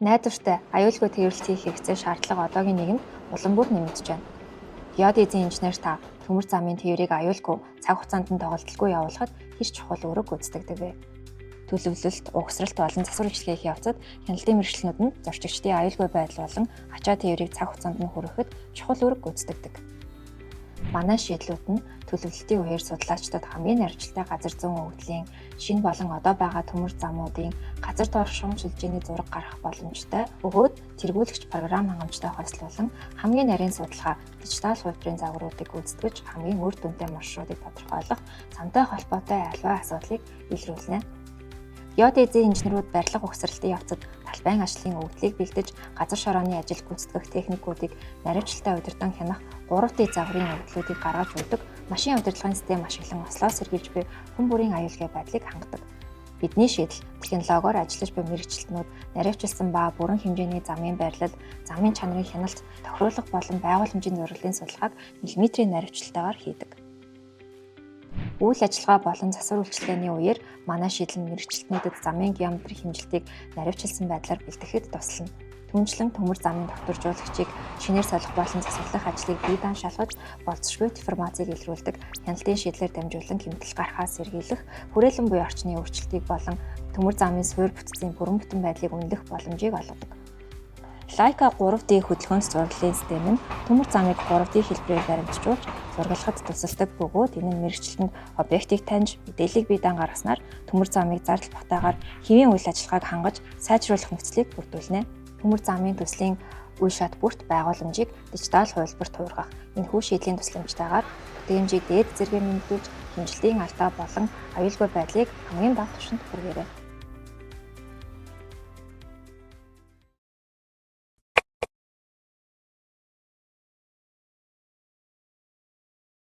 Найдвартай аюулгүй тээвэрлэлт хийх хэрэгцээ шаардлага одоогийн нийгэмд улам бүр нэмэгдэж байна. Геодезийн инженер та төмөр замын тээврийг аюулгүй цаг хугацаанд нь тоглолтгүй явуулахад хэр чухал үүрэг гүйцэтгэдэг вэ? Төлөвлөлт, угсралт болон засвар үйлчлэгийн явцад хяналтын мэргэжлэнүүд нь зорчигчдын аюулгүй байдал болон ачаа тээврийг цаг хугацаанд нь хүргэхэд чухал үүрэг гүйцэтгэдэг. Манай шийдлүүд нь төлөвлөлтийн үеэр судлаачдад хамгийн наривчлалтай газар зүүн өвдлийн шинэ болон одоо байгаа төмөр замуудын газар дооршин шилжээний зураг гаргах боломжтой бөгөөд тэргүүлэгч програм хангамжтай хослуулан хамгийн нарийн судалгаа дижитал хувьдрын загваруудыг гүйцэтгэж хамгийн үр дүнтэй маршрутыг тодорхойлох замтай холбоотой альва асуудлыг илрүүлнэ. Геодезийн инженерүүд барилга угсралтын явцад талбайн ажлын өвдлийг бэлдэж газар шорооны ажил гүйцэтгэх техникүүдийг наривчлалтай удирдан хянах 3D загварын өвдлүүдийг гаргаж өгдөг машин удирдлагын систем ашиглан ослоо сэргийлж буй хүн бүрийн аюулгүй байдлыг хангадаг. Бидний шийдэл технологиор ажиллаж буй мэргэжилтнүүд наривчилсан ба бүрэн хэмжээний замын байрлал, замын чанарын хяналт, тохируулах болон байгууламжийн зураглалын судалгааг миллиметрийн наривчлалтайгаар хийдэг. Үйл ажиллагаа болон засвар үйлчилгээний үеэр манай шийдэл нь мэргэжилтнүүдэд замын геометрик хэмжилтийг наривчилсан байдлаар бэлтгэхэд туслана. Түүнчлэн төмөр замын докторжуулагчийг шинээр солих болон засварлах ажлыг бие даан шалгаж болцсошгүй деформацийг илрүүлдэг хяналтын шийдлээр дамжуулан хэмтэл гарахаас сэргийлэх, хүрээлэн буй орчны өөрчлөлтийг болон төмөр замын суурь бүтцийн бүрэн бүтэн байдлыг үнэлэх боломжийг олгодог. Leica 3D хөдөлгөөнц зураглалын систем нь төмөр замыг 3D хэлбэрээр баримтжуулж зургалахад тусалдаг бөгөөд энэ нь мэргэжилтэнд объектыг таньж мэдээллийг бие даан гаргаснаар төмөр замыг зардал батаагаар хэвийн үйл ажиллагааг хангаж сайжруулах нөхцөлийг бүрдүүлнэ. Төмөр замын төслийн үе шат бүрт байгууламжийг дижитал хувилбарт хуургах энэхүү шийдлийн тусламжтайгаар бүтээмжийг дээд зэргээр нэмэгдүүлж хэмжилтийн алдаа болон аюулгүй байдлыг хамгийн бага түвшинд хүргээрэй.